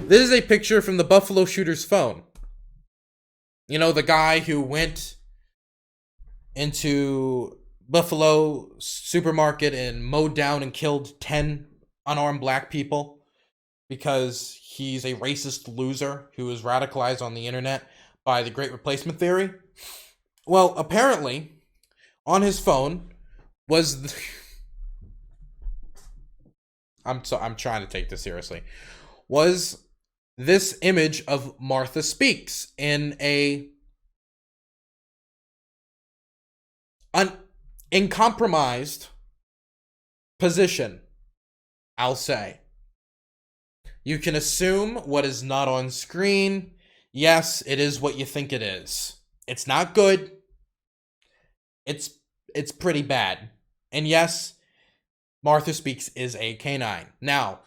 This is a picture from the Buffalo shooter's phone. You know, the guy who went into Buffalo supermarket and mowed down and killed 10 unarmed black people because he's a racist loser who was radicalized on the internet by the Great Replacement Theory. Well, apparently, on his phone was I'm trying to take this seriously. Was this image of Martha Speaks in a compromised position, I'll say. You can assume what is not on screen. Yes, it is what you think it is. It's not good. It's pretty bad. And yes, Martha Speaks is a canine. Now,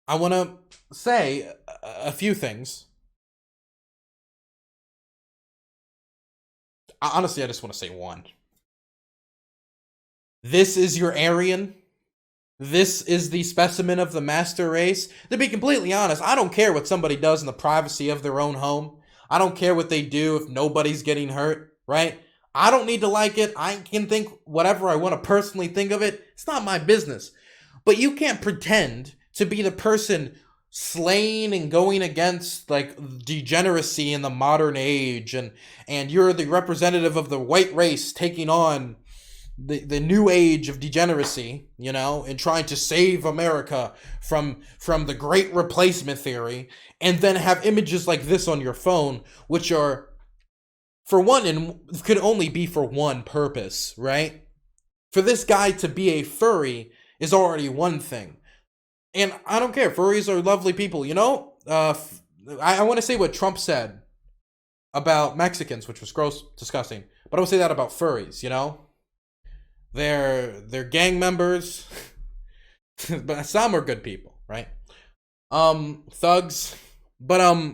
I want to say a few things. Honestly, I just want to say one. This is your Aryan. This is the specimen of the master race. To be completely honest, I don't care what somebody does in the privacy of their own home. I don't care what they do if nobody's getting hurt, right? I don't need to like it. I can think whatever I want to personally think of it. It's not my business. But you can't pretend to be the person slaying and going against like degeneracy in the modern age, and you're the representative of the white race taking on the new age of degeneracy, you know, and trying to save America from the Great Replacement Theory, and then have images like this on your phone, which are, for one, and could only be for one purpose, right? For this guy to be a furry is already one thing. And I don't care. Furries are lovely people, you know? I want to say what Trump said about Mexicans, which was gross, disgusting. But I would say that about furries, you know? They're gang members, but some are good people, right? Thugs. But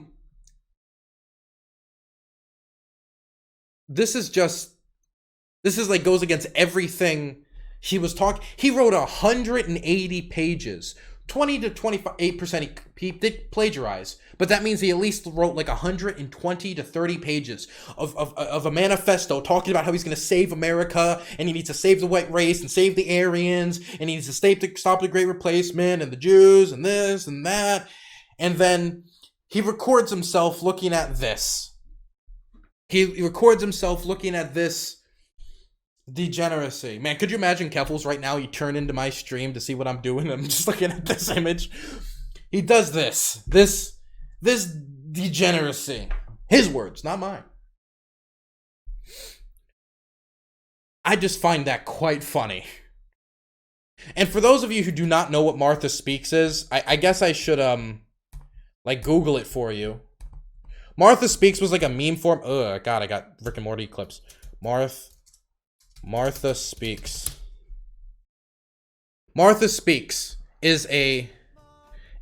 this is like goes against everything he was talking. He wrote 180 pages. 20 to 28% he did plagiarize, but that means he at least wrote like 120 to 30 pages of a manifesto talking about how he's going to save America, and he needs to save the white race and save the Aryans, and he needs to stop the Great Replacement and the Jews and this and that. And then he records himself looking at this. He records himself looking at this degeneracy. Man, could you imagine Keffels right now? You turn into my stream to see what I'm doing. I'm just looking at this image. He does this degeneracy. His words, not mine. I just find that quite funny. And for those of you who do not know what Martha Speaks is, I guess I should like Google it for you. Martha Speaks was like a meme form. Oh God, I got Rick and Morty clips. Martha Speaks. Martha Speaks is a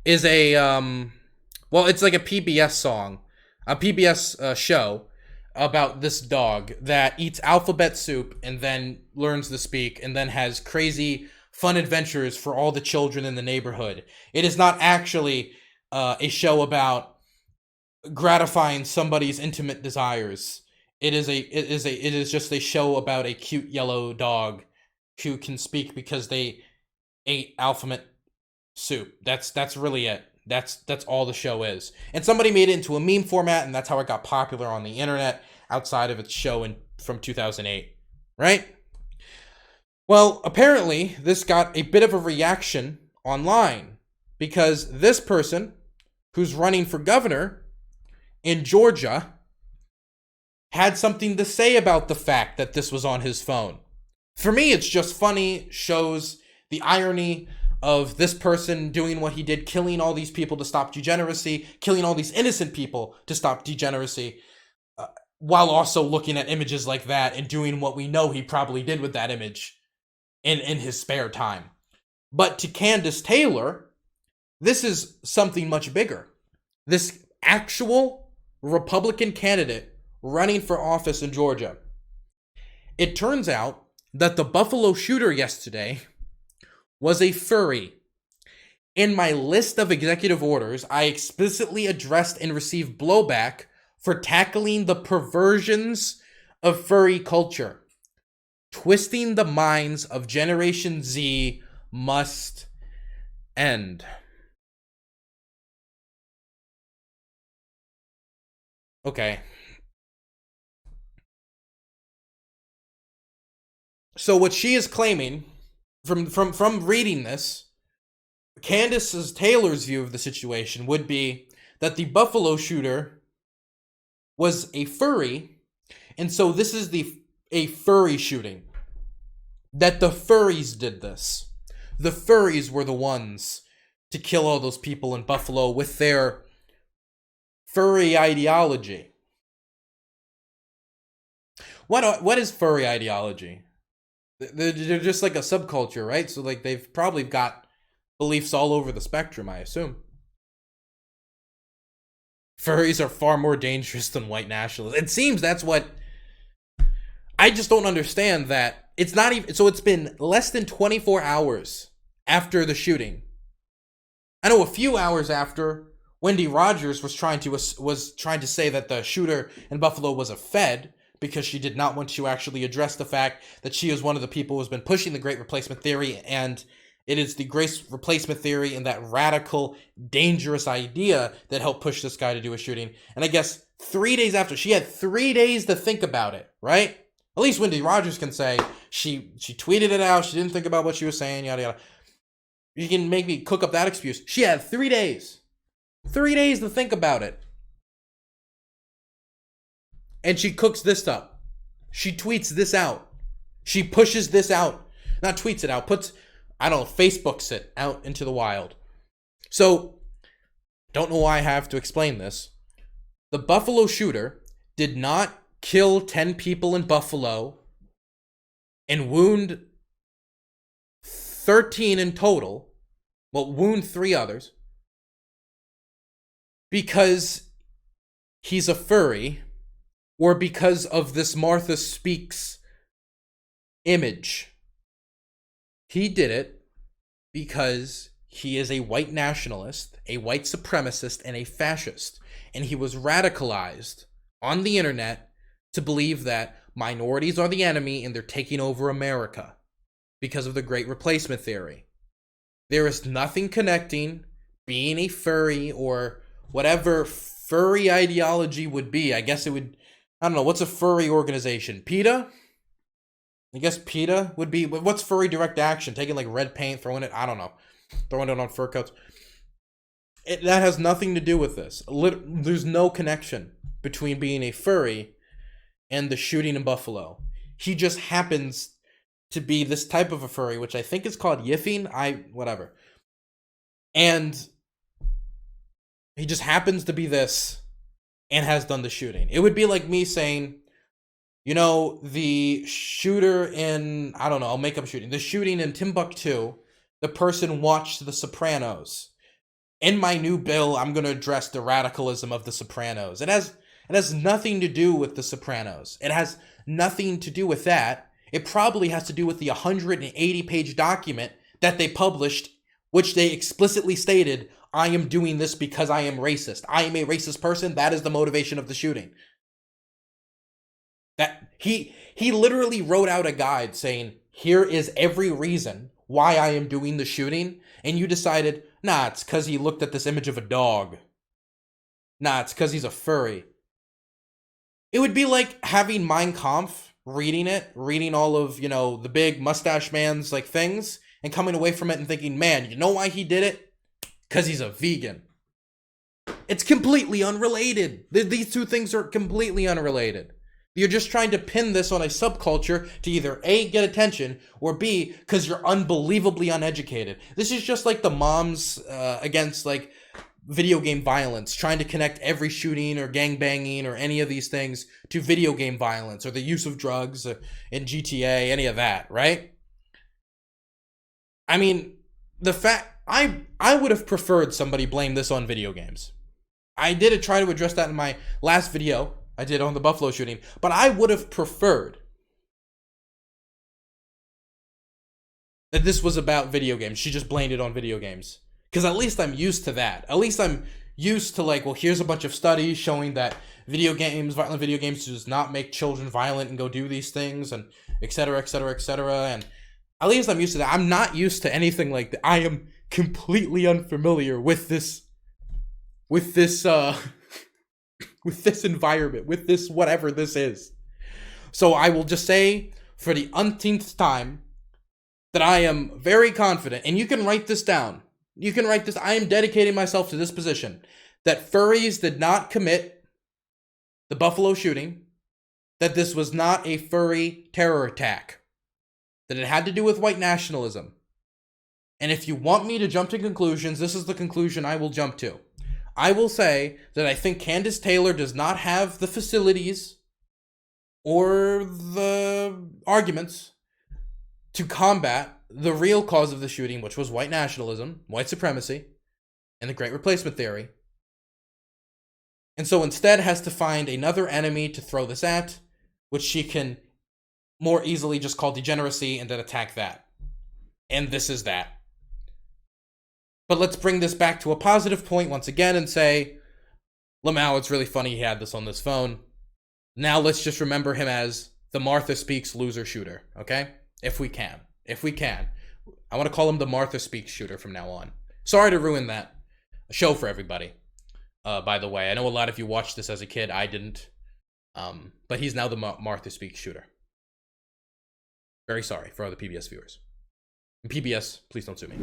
well, it's like a PBS song, a PBS show about this dog that eats alphabet soup and then learns to speak and then has crazy fun adventures for all the children in the neighborhood. It is not actually a show about gratifying somebody's intimate desires. It is just a show about a cute yellow dog who can speak because they ate alphabet soup. That's really it. That's all the show is. And somebody made it into a meme format, and that's how it got popular on the internet outside of its show from 2008, right? Well, apparently this got a bit of a reaction online because this person who's running for governor in Georgia had something to say about the fact that this was on his phone. For me, it's just funny, shows the irony of this person doing what he did, killing all these people to stop degeneracy, killing all these innocent people to stop degeneracy, while also looking at images like that and doing what we know he probably did with that image in his spare time. But to Candace Taylor, this is something much bigger. This actual Republican candidate running for office in Georgia. It turns out that the Buffalo shooter yesterday was a furry. In my list of executive orders, I explicitly addressed and received blowback for tackling the perversions of furry culture. Twisting the minds of Generation Z must end. Okay. So what she is claiming from reading this, Candace Taylor's view of the situation would be that the Buffalo shooter was a furry, and so this is a furry shooting. That the furries did this. The furries were the ones to kill all those people in Buffalo with their furry ideology. What is furry ideology? They're just like a subculture, right? So like they've probably got beliefs all over the spectrum, I assume. Furries are far more dangerous than white nationalists. It seems that's what... I just don't understand that. It's not even... So it's been less than 24 hours after the shooting. I know a few hours after, Wendy Rogers was trying to say that the shooter in Buffalo was a Fed, because she did not want to actually address the fact that she is one of the people who's been pushing the Great Replacement Theory, and it is the Great Replacement Theory and that radical, dangerous idea that helped push this guy to do a shooting. And I guess 3 days after, she had 3 days to think about it, right? At least Wendy Rogers can say she tweeted it out, she didn't think about what she was saying, yada yada. You can make me cook up that excuse. She had 3 days. 3 days to think about it. And she cooks this up. She tweets this out. She pushes this out. Not tweets it out, Facebooks it out into the wild. So, don't know why I have to explain this. The Buffalo shooter did not kill 10 people in Buffalo and wound 13 in total. Well, wound 3 others. Because he's a furry, or because of this Martha Speaks image. He did it because he is a white nationalist, a white supremacist, and a fascist. And he was radicalized on the internet to believe that minorities are the enemy and they're taking over America because of the Great Replacement Theory. There is nothing connecting being a furry or whatever furry ideology would be. I guess it would... I don't know, what's a furry organization? PETA? I guess PETA would be... What's furry direct action? Taking like red paint, throwing it... I don't know. Throwing it on fur coats. That has nothing to do with this. There's no connection between being a furry and the shooting in Buffalo. He just happens to be this type of a furry, which I think is called yiffing. Whatever. And he just happens to be this and has done the shooting. It would be like me saying, you know, the shooter in, I don't know, I'll make up shooting. The shooting in Timbuktu, the person watched The Sopranos. In my new bill, I'm going to address the radicalism of The Sopranos. It has nothing to do with The Sopranos. It has nothing to do with that. It probably has to do with the 180-page document that they published, which they explicitly stated, I am doing this because I am racist. I am a racist person. That is the motivation of the shooting. That he literally wrote out a guide saying, here is every reason why I am doing the shooting. And you decided, nah, it's because he looked at this image of a dog. Nah, it's because he's a furry. It would be like having Mein Kampf, reading all of, you know, the big mustache man's like things, and coming away from it and thinking, man, you know why he did it? Because he's a vegan. It's completely unrelated. These two things are completely unrelated. You're just trying to pin this on a subculture to either A, get attention, or B, because you're unbelievably uneducated. This is just like the moms against like video game violence, trying to connect every shooting or gangbanging or any of these things to video game violence or the use of drugs in GTA, any of that, right? I mean, I would have preferred somebody blame this on video games. I did try to address that in my last video I did on the Buffalo shooting, but I would have preferred that this was about video games. She just blamed it on video games. Because at least I'm used to that. At least I'm used to, like, well, here's a bunch of studies showing that violent video games does not make children violent and go do these things, and et cetera, et cetera, et cetera. And at least I'm used to that. I'm not used to anything like that. I am completely unfamiliar with this with this environment, with this whatever this is. So I will just say for the umpteenth time that I am very confident, and you can write this down. You can write this. I am dedicating myself to this position, that furries did not commit the Buffalo shooting, that this was not a furry terror attack, that it had to do with white nationalism. And if you want me to jump to conclusions, this is the conclusion I will jump to. I will say that I think Candace Taylor does not have the facilities or the arguments to combat the real cause of the shooting, which was white nationalism, white supremacy, and the Great Replacement Theory. And so instead has to find another enemy to throw this at, which she can more easily just call degeneracy and then attack that. And this is that. But let's bring this back to a positive point once again and say, Lamau, it's really funny he had this on this phone. Now let's just remember him as the Martha Speaks loser shooter, okay? If we can. I want to call him the Martha Speaks shooter from now on. Sorry to ruin that show for everybody. By the way, I know a lot of you watched this as a kid. I didn't. But he's now the Martha Speaks shooter. Very sorry for other PBS viewers. And PBS, please don't sue me.